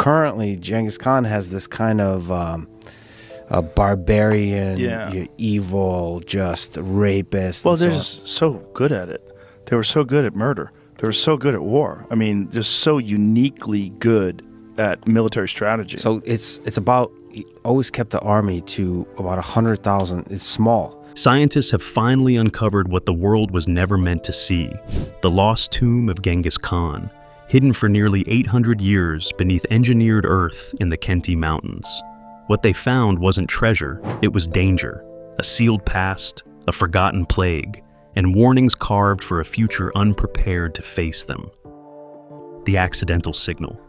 currently Genghis Khan has this kind of a barbarian, evil, just rapist. Well, they're just so good at it. They were so good at murder. They were so good at war. I mean, just so uniquely good at military strategy. So it's about, he always kept the army to about 100,000. It's small. Scientists have finally uncovered what the world was never meant to see: the lost tomb of Genghis Khan, hidden for nearly 800 years beneath engineered earth in the Khentii Mountains. What they found wasn't treasure, it was danger, a sealed past, a forgotten plague, and warnings carved for a future unprepared to face them. The accidental signal.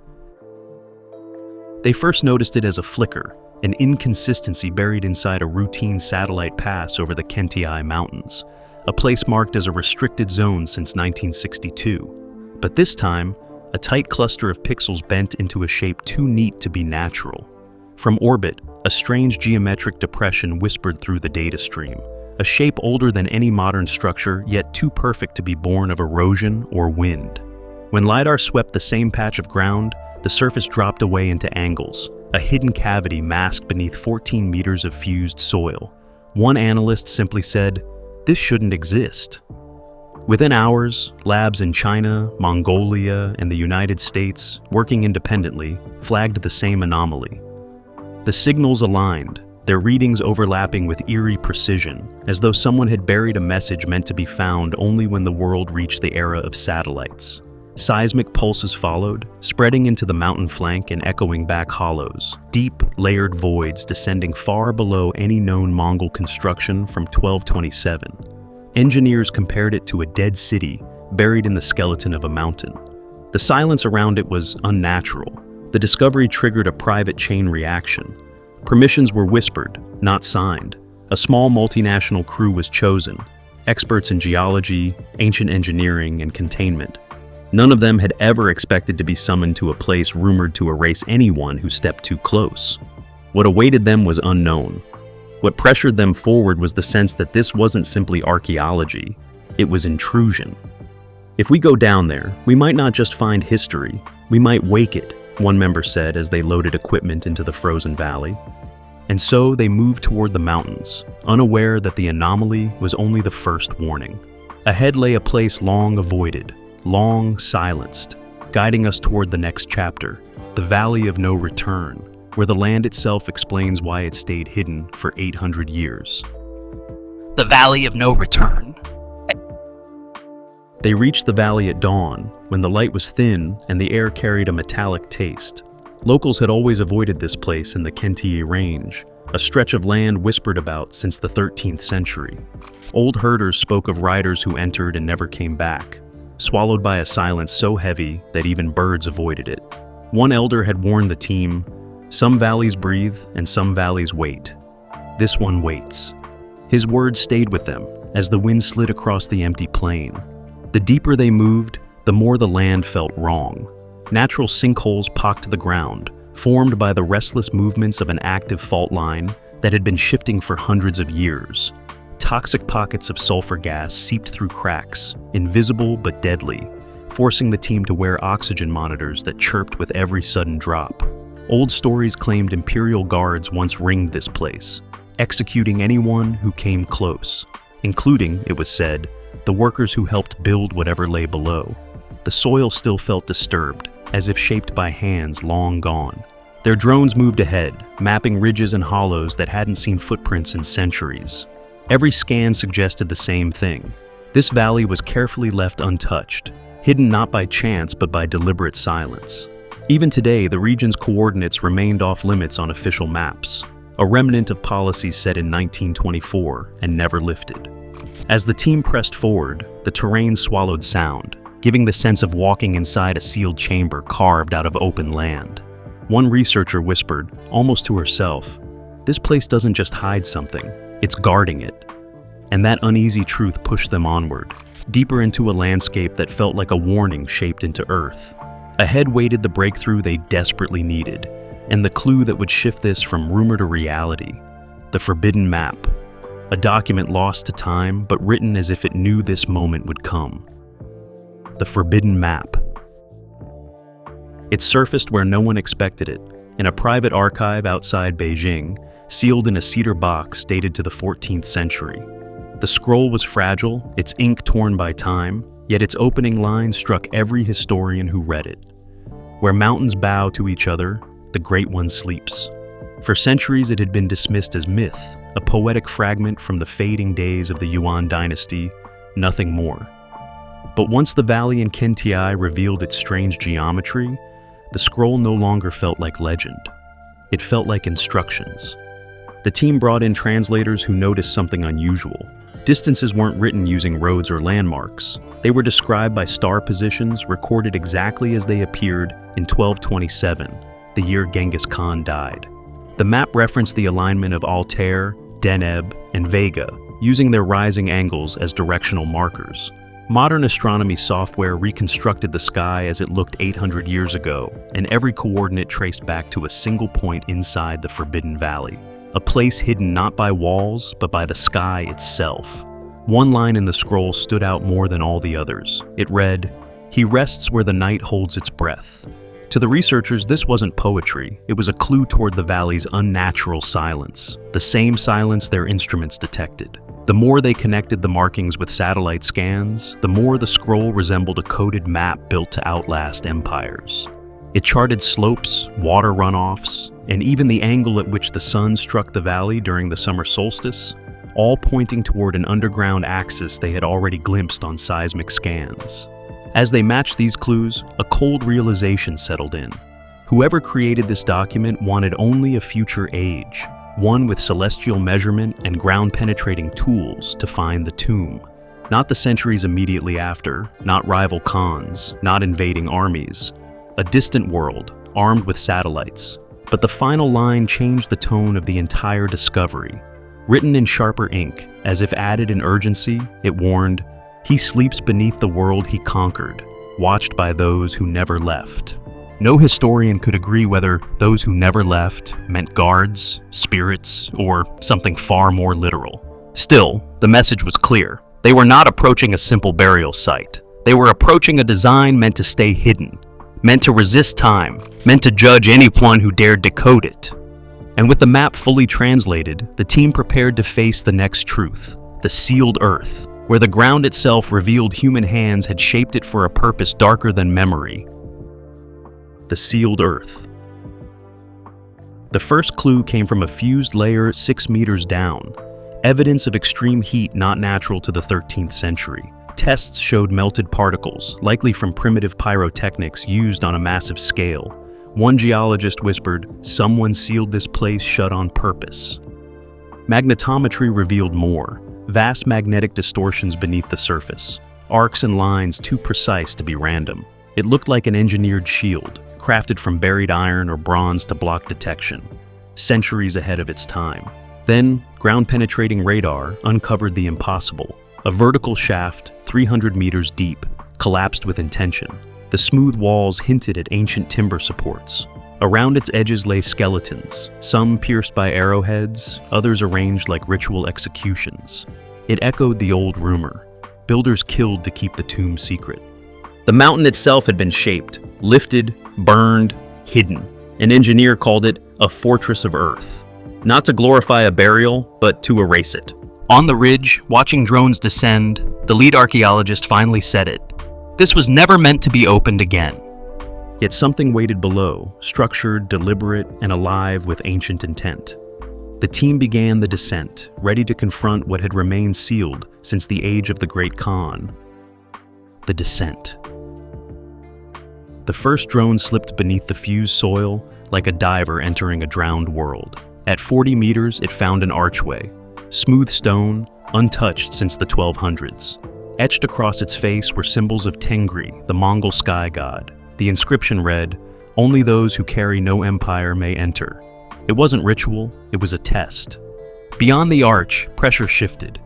They first noticed it as a flicker, an inconsistency buried inside a routine satellite pass over the Khentii Mountains, a place marked as a restricted zone since 1962. But this time, a tight cluster of pixels bent into a shape too neat to be natural. From orbit, a strange geometric depression whispered through the data stream, a shape older than any modern structure, yet too perfect to be born of erosion or wind. When LiDAR swept the same patch of ground, the surface dropped away into angles, a hidden cavity masked beneath 14 meters of fused soil. One analyst simply said, "This shouldn't exist." Within hours, labs in China, Mongolia, and the United States, working independently, flagged the same anomaly. The signals aligned, their readings overlapping with eerie precision, as though someone had buried a message meant to be found only when the world reached the era of satellites. Seismic pulses followed, spreading into the mountain flank and echoing back hollows, deep, layered voids descending far below any known Mongol construction from 1227. Engineers compared it to a dead city buried in the skeleton of a mountain. The silence around it was unnatural. The discovery triggered a private chain reaction. Permissions were whispered, not signed. A small multinational crew was chosen, experts in geology, ancient engineering, and containment. None of them had ever expected to be summoned to a place rumored to erase anyone who stepped too close. What awaited them was unknown. What pressured them forward was the sense that this wasn't simply archaeology, it was intrusion. If we go down there, we might not just find history, we might wake it, one member said as they loaded equipment into the frozen valley. And so they moved toward the mountains, unaware that the anomaly was only the first warning. Ahead lay a place long avoided, long silenced, guiding us toward the next chapter, the Valley of No Return, where the land itself explains why it stayed hidden for 800 years. The Valley of No Return. They reached the valley at dawn, when the light was thin and the air carried a metallic taste. Locals had always avoided this place in the Khentii Range, a stretch of land whispered about since the 13th century. Old herders spoke of riders who entered and never came back, swallowed by a silence so heavy that even birds avoided it. One elder had warned the team, "Some valleys breathe and some valleys wait. This one waits." His words stayed with them as the wind slid across the empty plain. The deeper they moved, the more the land felt wrong. Natural sinkholes pocked the ground, formed by the restless movements of an active fault line that had been shifting for hundreds of years. Toxic pockets of sulfur gas seeped through cracks, invisible but deadly, forcing the team to wear oxygen monitors that chirped with every sudden drop. Old stories claimed imperial guards once ringed this place, executing anyone who came close, including, it was said, the workers who helped build whatever lay below. The soil still felt disturbed, as if shaped by hands long gone. Their drones moved ahead, mapping ridges and hollows that hadn't seen footprints in centuries. Every scan suggested the same thing. This valley was carefully left untouched, hidden not by chance but by deliberate silence. Even today, the region's coordinates remained off limits on official maps, a remnant of policies set in 1924 and never lifted. As the team pressed forward, the terrain swallowed sound, giving the sense of walking inside a sealed chamber carved out of open land. One researcher whispered, almost to herself, "This place doesn't just hide something, it's guarding it." And that uneasy truth pushed them onward, deeper into a landscape that felt like a warning shaped into earth. Ahead waited the breakthrough they desperately needed, and the clue that would shift this from rumor to reality: the Forbidden Map, a document lost to time but written as if it knew this moment would come. The Forbidden Map. It surfaced where no one expected it, in a private archive outside Beijing, sealed in a cedar box dated to the 14th century. The scroll was fragile, its ink torn by time, yet its opening line struck every historian who read it. Where mountains bow to each other, the Great One sleeps. For centuries it had been dismissed as myth, a poetic fragment from the fading days of the Yuan dynasty, nothing more. But once the valley in Khentii revealed its strange geometry, the scroll no longer felt like legend. It felt like instructions. The team brought in translators who noticed something unusual. Distances weren't written using roads or landmarks. They were described by star positions recorded exactly as they appeared in 1227, the year Genghis Khan died. The map referenced the alignment of Altair, Deneb, and Vega, using their rising angles as directional markers. Modern astronomy software reconstructed the sky as it looked 800 years ago, and every coordinate traced back to a single point inside the Forbidden Valley. A place hidden not by walls, but by the sky itself. One line in the scroll stood out more than all the others. It read, "He rests where the night holds its breath." To the researchers, this wasn't poetry. It was a clue toward the valley's unnatural silence, the same silence their instruments detected. The more they connected the markings with satellite scans, the more the scroll resembled a coded map built to outlast empires. It charted slopes, water runoffs, and even the angle at which the sun struck the valley during the summer solstice, all pointing toward an underground axis they had already glimpsed on seismic scans. As they matched these clues, a cold realization settled in. Whoever created this document wanted only a future age, one with celestial measurement and ground-penetrating tools to find the tomb. Not the centuries immediately after, not rival Khans, not invading armies. A distant world, armed with satellites. But the final line changed the tone of the entire discovery. Written in sharper ink, as if added in urgency, it warned, "He sleeps beneath the world he conquered, watched by those who never left." No historian could agree whether those who never left meant guards, spirits, or something far more literal. Still, the message was clear. They were not approaching a simple burial site. They were approaching a design meant to stay hidden, meant to resist time, meant to judge anyone who dared decode it. And with the map fully translated, the team prepared to face the next truth, the sealed earth, where the ground itself revealed human hands had shaped it for a purpose darker than memory. The sealed earth. The first clue came from a fused layer 6 meters down, evidence of extreme heat not natural to the 13th century. Tests showed melted particles, likely from primitive pyrotechnics used on a massive scale. One geologist whispered, "Someone sealed this place shut on purpose." Magnetometry revealed more, vast magnetic distortions beneath the surface, arcs and lines too precise to be random. It looked like an engineered shield, crafted from buried iron or bronze to block detection, centuries ahead of its time. Then, ground-penetrating radar uncovered the impossible. A vertical shaft, 300 meters deep, collapsed with intention. The smooth walls hinted at ancient timber supports. Around its edges lay skeletons, some pierced by arrowheads, others arranged like ritual executions. It echoed the old rumor: builders killed to keep the tomb secret. The mountain itself had been shaped, lifted, burned, hidden. An engineer called it a fortress of earth. Not to glorify a burial, but to erase it. On the ridge, watching drones descend, the lead archaeologist finally said it. This was never meant to be opened again. Yet something waited below, structured, deliberate, and alive with ancient intent. The team began the descent, ready to confront what had remained sealed since the age of the Great Khan. The descent. The first drone slipped beneath the fused soil like a diver entering a drowned world. At 40 meters, it found an archway. Smooth stone, untouched since the 1200s. Etched across its face were symbols of Tengri, the Mongol sky god. The inscription read, "Only those who carry no empire may enter." It wasn't ritual, it was a test. Beyond the arch, pressure shifted.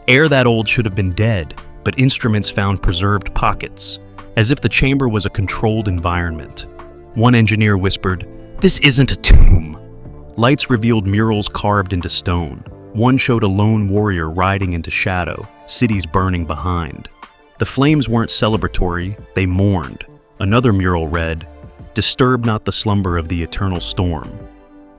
Air that old should have been dead, but instruments found preserved pockets, as if the chamber was a controlled environment. One engineer whispered, "This isn't a tomb." Lights revealed murals carved into stone. One showed a lone warrior riding into shadow, cities burning behind. The flames weren't celebratory, they mourned. Another mural read, "Disturb not the slumber of the eternal storm."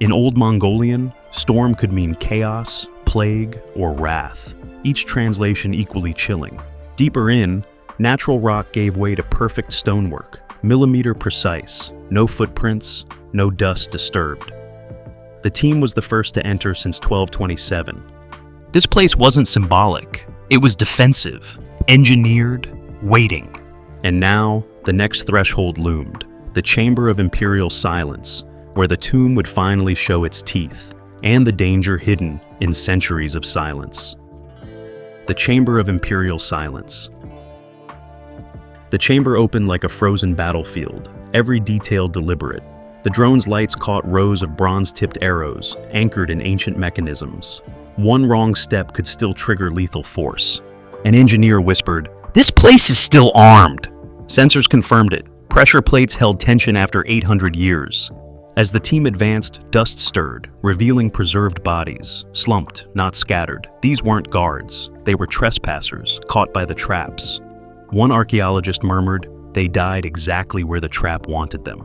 In Old Mongolian, storm could mean chaos, plague, or wrath, each translation equally chilling. Deeper in, natural rock gave way to perfect stonework, millimeter precise, no footprints, no dust disturbed. The team was the first to enter since 1227. This place wasn't symbolic. It was defensive, engineered, waiting. And now, the next threshold loomed, the Chamber of Imperial Silence, where the tomb would finally show its teeth, and the danger hidden in centuries of silence. The Chamber of Imperial Silence. The chamber opened like a frozen battlefield, every detail deliberate. The drone's lights caught rows of bronze-tipped arrows, anchored in ancient mechanisms. One wrong step could still trigger lethal force. An engineer whispered, "This place is still armed." Sensors confirmed it. Pressure plates held tension after 800 years. As the team advanced, dust stirred, revealing preserved bodies, slumped, not scattered. These weren't guards. They were trespassers, caught by the traps. One archaeologist murmured, "They died exactly where the trap wanted them."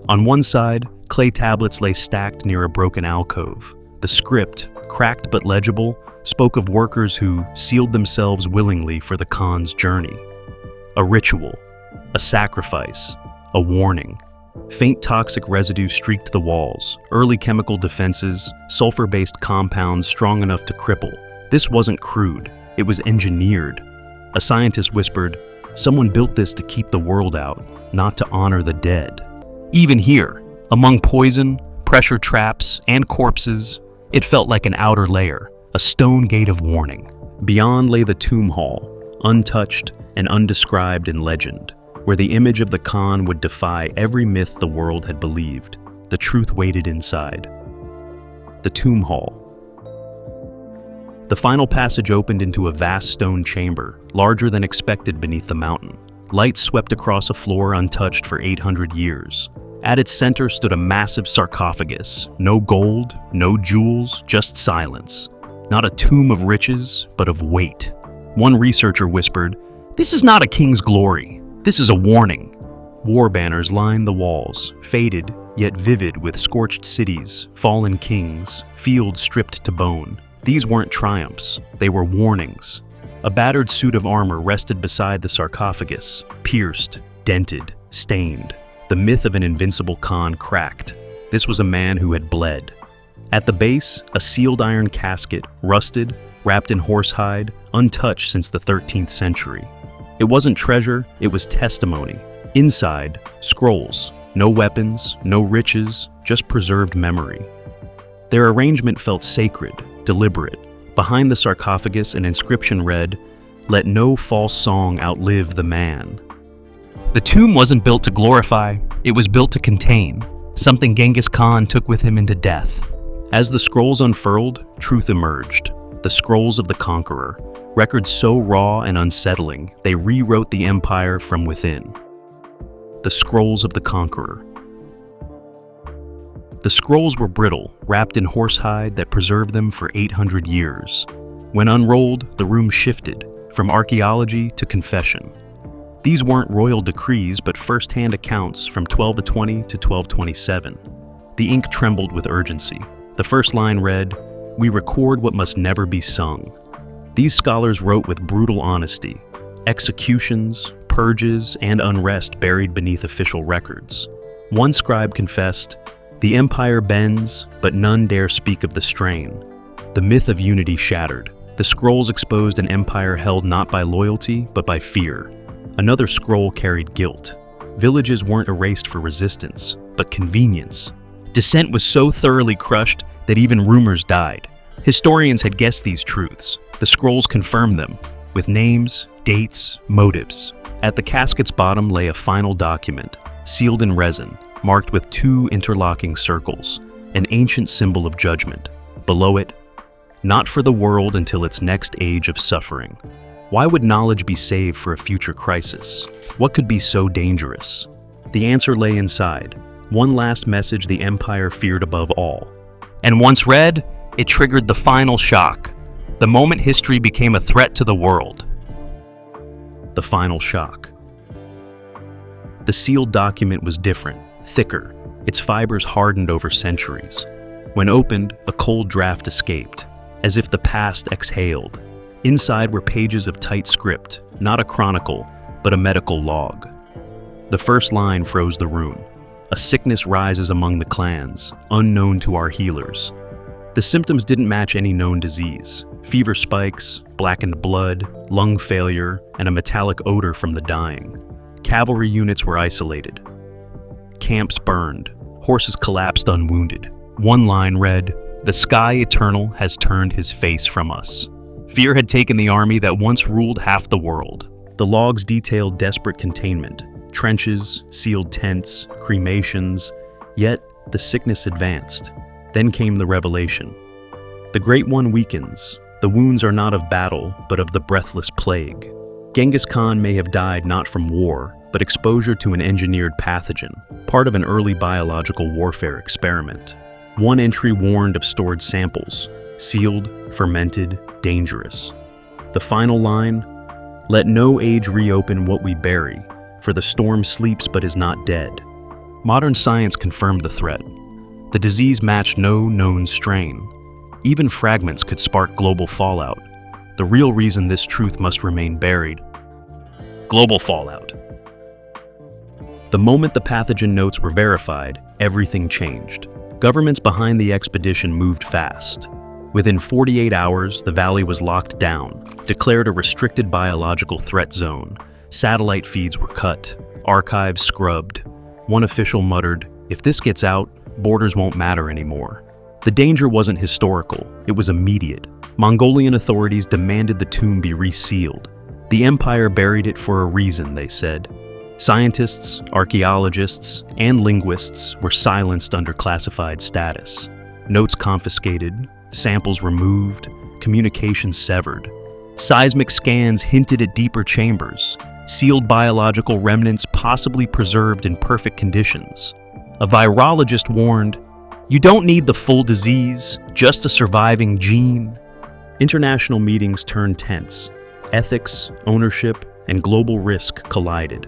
On one side, clay tablets lay stacked near a broken alcove. The script, cracked but legible, spoke of workers who sealed themselves willingly for the Khan's journey. A ritual, a sacrifice, a warning. Faint toxic residue streaked the walls, early chemical defenses, sulfur-based compounds strong enough to cripple. This wasn't crude, it was engineered. A scientist whispered, "Someone built this to keep the world out, not to honor the dead." Even here, among poison, pressure traps, and corpses, it felt like an outer layer, a stone gate of warning. Beyond lay the tomb hall, untouched and undescribed in legend, where the image of the Khan would defy every myth the world had believed. The truth waited inside. The tomb hall. The final passage opened into a vast stone chamber, larger than expected beneath the mountain. Lights swept across a floor untouched for 800 years. At its center stood a massive sarcophagus. No gold, no jewels, just silence. Not a tomb of riches, but of weight. One researcher whispered, "This is not a king's glory. This is a warning." War banners lined the walls, faded yet vivid with scorched cities, fallen kings, fields stripped to bone. These weren't triumphs, they were warnings. A battered suit of armor rested beside the sarcophagus, pierced, dented, stained. The myth of an invincible Khan cracked. This was a man who had bled. At the base, a sealed iron casket, rusted, wrapped in horsehide, untouched since the 13th century. It wasn't treasure, it was testimony. Inside, scrolls. No weapons, no riches, just preserved memory. Their arrangement felt sacred, deliberate. Behind the sarcophagus, an inscription read, "Let no false song outlive the man." The tomb wasn't built to glorify, it was built to contain, something Genghis Khan took with him into death. As the scrolls unfurled, truth emerged. The scrolls of the conqueror. Records so raw and unsettling, they rewrote the empire from within. The scrolls of the conqueror. The scrolls were brittle, wrapped in horsehide that preserved them for 800 years. When unrolled, the room shifted, from archaeology to confession. These weren't royal decrees, but first-hand accounts from 1220 to 1227. The ink trembled with urgency. The first line read, "We record what must never be sung." These scholars wrote with brutal honesty. Executions, purges, and unrest buried beneath official records. One scribe confessed, "The empire bends, but none dare speak of the strain." The myth of unity shattered. The scrolls exposed an empire held not by loyalty, but by fear. Another scroll carried guilt. Villages weren't erased for resistance, but convenience. Dissent was so thoroughly crushed that even rumors died. Historians had guessed these truths. The scrolls confirmed them, with names, dates, motives. At the casket's bottom lay a final document, sealed in resin, marked with 2 interlocking circles, an ancient symbol of judgment. Below it, "Not for the world until its next age of suffering." Why would knowledge be saved for a future crisis? What could be so dangerous? The answer lay inside, one last message the empire feared above all. And once read, it triggered the final shock. The moment history became a threat to the world. The final shock. The sealed document was different, thicker, its fibers hardened over centuries. When opened, a cold draft escaped, as if the past exhaled. Inside were pages of tight script, not a chronicle, but a medical log. The first line froze the room. A sickness rises among the clans, unknown to our healers. The symptoms didn't match any known disease. Fever spikes, blackened blood, lung failure, and a metallic odor from the dying. Cavalry units were isolated. Camps burned. Horses collapsed unwounded. One line read, "The sky eternal has turned his face from us." Fear had taken the army that once ruled half the world. The logs detailed desperate containment, trenches, sealed tents, cremations, yet the sickness advanced. Then came the revelation. The Great One weakens. The wounds are not of battle, but of the breathless plague. Genghis Khan may have died not from war, but exposure to an engineered pathogen, part of an early biological warfare experiment. One entry warned of stored samples, sealed, fermented, dangerous. The final line, "Let no age reopen what we bury, for the storm sleeps but is not dead." Modern science confirmed the threat. The disease matched no known strain. Even fragments could spark global fallout. The real reason this truth must remain buried: global fallout. The moment the pathogen notes were verified, everything changed. Governments behind the expedition moved fast. Within 48 hours, the valley was locked down, declared a restricted biological threat zone. Satellite feeds were cut, archives scrubbed. One official muttered, "If this gets out, borders won't matter anymore." The danger wasn't historical, it was immediate. Mongolian authorities demanded the tomb be resealed. The empire buried it for a reason, they said. Scientists, archaeologists, and linguists were silenced under classified status. Notes confiscated, samples removed, communication severed. Seismic scans hinted at deeper chambers, sealed biological remnants possibly preserved in perfect conditions. A virologist warned, "You don't need the full disease, just a surviving gene." International meetings turned tense. Ethics, ownership, and global risk collided.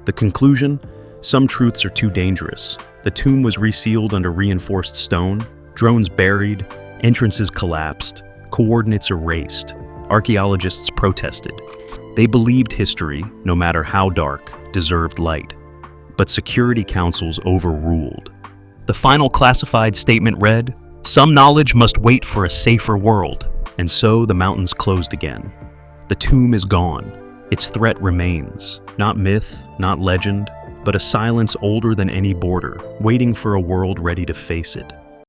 The conclusion? Some truths are too dangerous. The tomb was resealed under reinforced stone, drones buried, entrances collapsed, coordinates erased. Archaeologists protested. They believed history, no matter how dark, deserved light. But security councils overruled. The final classified statement read, "Some knowledge must wait for a safer world." And so the mountains closed again. The tomb is gone. Its threat remains. Not myth, not legend, but a silence older than any border, waiting for a world ready to face it.